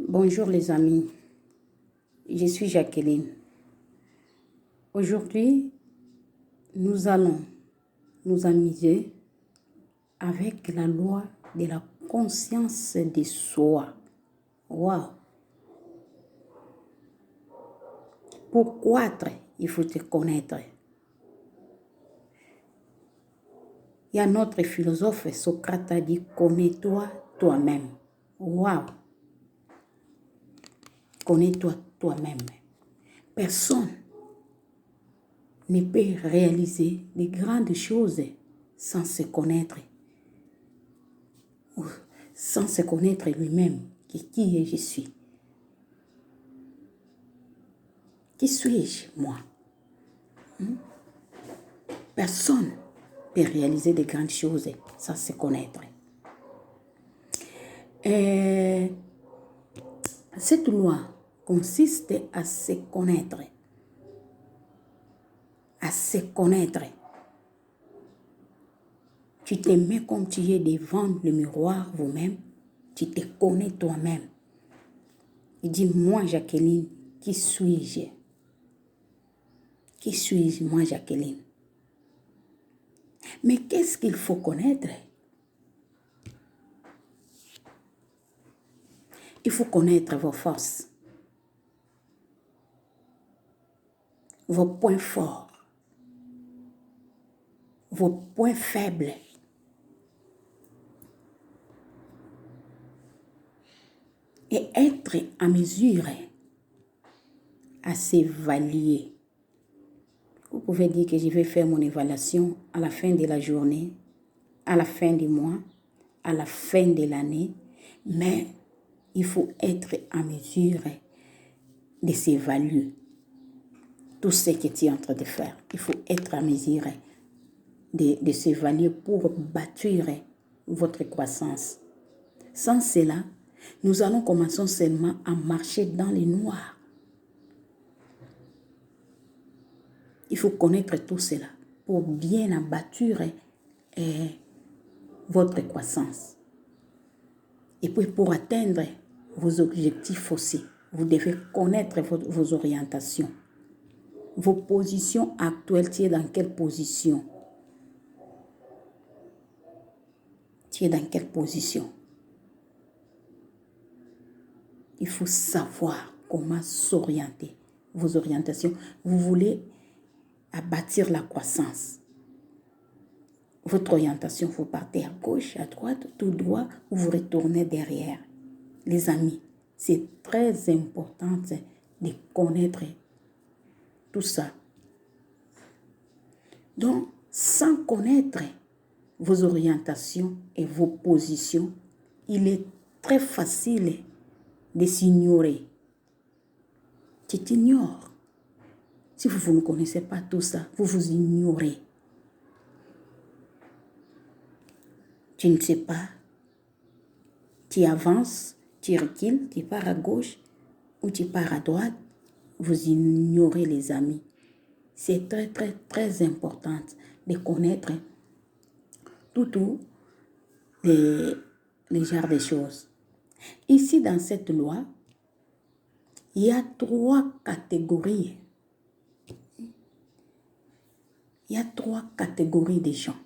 Bonjour les amis, je suis Jacqueline. Aujourd'hui, nous allons nous amuser avec la loi de la conscience de soi. Waouh! Pour croître, il faut te connaître. Il y a notre philosophe Socrate a dit « Connais-toi toi-même ». Waouh! Connais-toi toi-même. Personne ne peut réaliser de grandes choses sans se connaître. Sans se connaître lui-même. Qui je suis? Qui suis-je, moi? Personne ne peut réaliser de grandes choses sans se connaître. Cette loi consiste à se connaître. À se connaître. Tu te mets comme tu es devant le miroir vous-même. Tu te connais toi-même. Il dit, moi, Jacqueline, qui suis-je? Qui suis-je, moi, Jacqueline? Mais qu'est-ce qu'il faut connaître? Il faut connaître vos forces, vos points forts, vos points faibles. Et être en mesure à s'évaluer. Vous pouvez dire que je vais faire mon évaluation à la fin de la journée, à la fin du mois, à la fin de l'année, mais il faut être en mesure de s'évaluer. Tout ce que tu es en train de faire, il faut être en mesure de s'évaluer pour bâtir votre croissance. Sans cela, nous allons commencer seulement à marcher dans le noir. Il faut connaître tout cela pour bien abattre votre croissance. Et puis pour atteindre vos objectifs aussi, vous devez connaître vos orientations. Vos positions actuelles, tu es dans quelle position? Tu es dans quelle position? Il faut savoir comment s'orienter. Vos orientations. Vous voulez bâtir la croissance. Votre orientation, vous partez à gauche, à droite, tout droit, ou vous retournez derrière. Les amis, c'est très important de connaître tout ça. Donc, sans connaître vos orientations et vos positions, il est très facile de s'ignorer. Tu t'ignores. Si vous ne connaissez pas tout ça, vous vous ignorez. Tu ne sais pas. Tu avances, tu recules, tu pars à gauche ou tu pars à droite. Vous ignorez les amis. C'est très, très, très important de connaître tout les genres de choses. Ici, dans cette loi, il y a 3 catégories. Il y a 3 catégories de gens.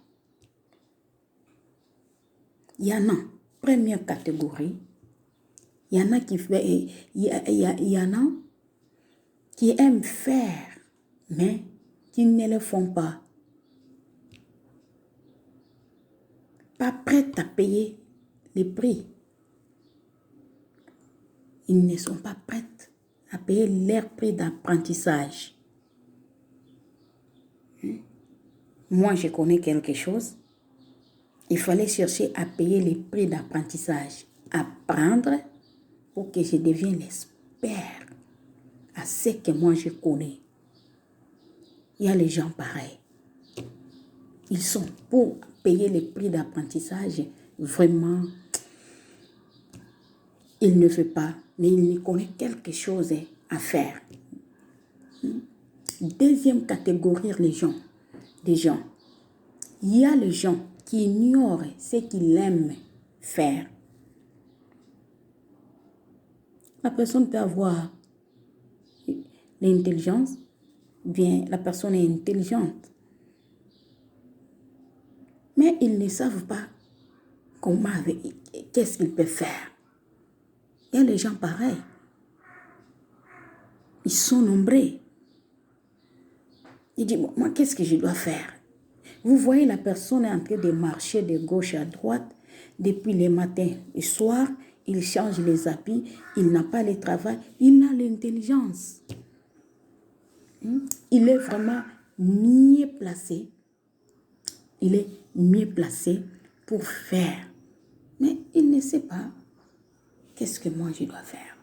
Il y en a, première catégorie, il y en a qui aiment faire, mais qui ne le font pas. Pas prêts à payer les prix. Ils ne sont pas prêts à payer leur prix d'apprentissage. Moi, je connais quelque chose. Il fallait chercher à payer les prix d'apprentissage. Apprendre pour que je devienne l'expert à ce que moi je connais. Il y a les gens pareils. Ils sont pour payer les prix d'apprentissage. Vraiment, ils ne veulent pas, mais ils ne connaissent quelque chose à faire. Deuxième catégorie, des gens. Il y a les gens qui ignorent ce qu'ils aiment faire. La personne peut avoir l'intelligence, bien la personne est intelligente. Mais ils ne savent pas comment, qu'est-ce qu'ils peuvent faire. Il y a les gens pareils. Ils sont nombreux. Il dit, bon, moi, qu'est-ce que je dois faire? Vous voyez, la personne est en train de marcher de gauche à droite depuis le matin et soir. Il change les habits, il n'a pas le travail, il a l'intelligence. Il est vraiment mieux placé. Il est mieux placé pour faire. Mais il ne sait pas qu'est-ce que moi je dois faire.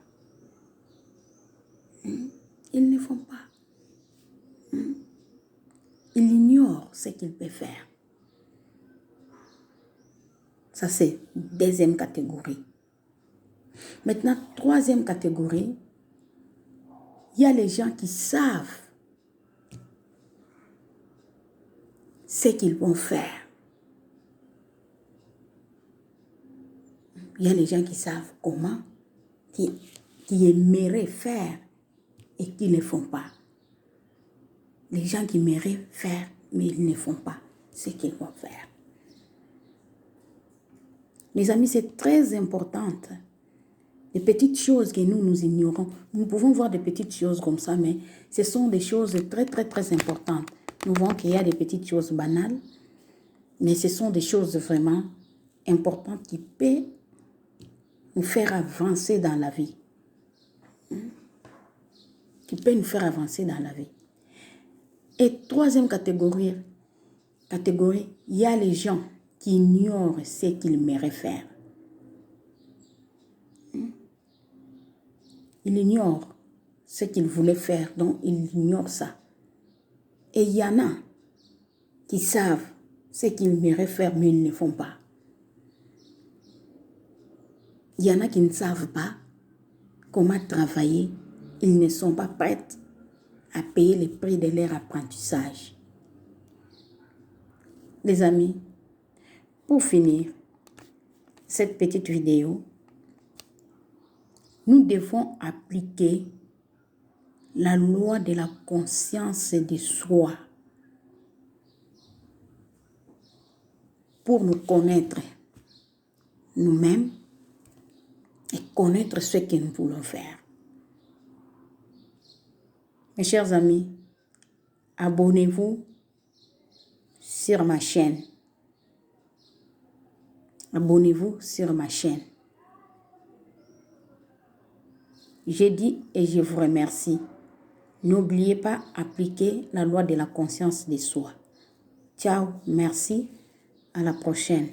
Ils ne font pas. Il ignore ce qu'il peut faire. Ça, c'est deuxième catégorie. Maintenant, troisième catégorie, il y a les gens qui savent ce qu'ils vont faire. Il y a les gens qui savent comment, qui aimeraient faire et qui ne le font pas. Les gens qui aimeraient faire, mais ils ne font pas ce qu'ils vont faire. Mes amis, c'est très important. Des petites choses que nous ignorons. Nous pouvons voir des petites choses comme ça, mais ce sont des choses très, très, très importantes. Nous voyons qu'il y a des petites choses banales, mais ce sont des choses vraiment importantes qui peuvent nous faire avancer dans la vie. Qui peuvent nous faire avancer dans la vie. Et troisième catégorie, il y a les gens qui ignorent ce qu'ils aimeraient faire. Ils ignorent ce qu'ils voulaient faire, donc ils ignorent ça. Et il y en a qui savent ce qu'ils aimeraient faire, mais ils ne le font pas. Il y en a qui ne savent pas comment travailler. Ils ne sont pas prêts à payer le prix de leur apprentissage. Les amis, pour finir cette petite vidéo, nous devons appliquer la loi de la conscience de soi pour nous connaître nous-mêmes et connaître ce que nous voulons faire. Mes chers amis, abonnez-vous sur ma chaîne. Abonnez-vous sur ma chaîne. Je dis et je vous remercie. N'oubliez pas d'appliquer la loi de la conscience de soi. Ciao, merci, à la prochaine.